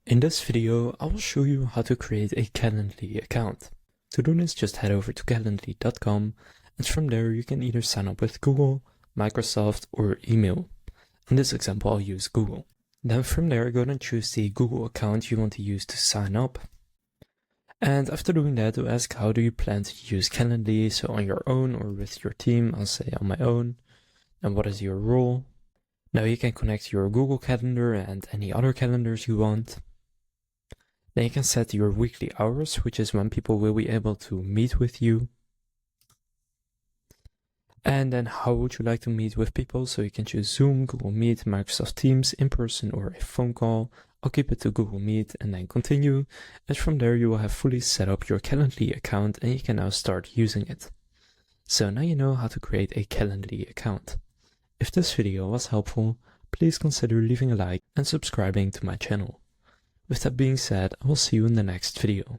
In this video, I will show you how to create a Calendly account. To do this, just head over to calendly.com, and from there you can either sign up with Google, Microsoft, or email. In this example, I'll use Google. Then from there, go and choose the Google account you want to use to sign up. And after doing that, to ask how do you plan to use Calendly, so on your own or with your team. I'll say on my own. And what is your role? Now you can connect your Google Calendar and any other calendars you want. Then you can set your weekly hours, which is when people will be able to meet with you. And then how would you like to meet with people? So you can choose Zoom, Google Meet, Microsoft Teams, in person, or a phone call. I'll keep it to Google Meet and then continue. And from there you will have fully set up your Calendly account and you can now start using it. So now you know how to create a Calendly account. If this video was helpful, please consider leaving a like and subscribing to my channel. With that being said, I will see you in the next video.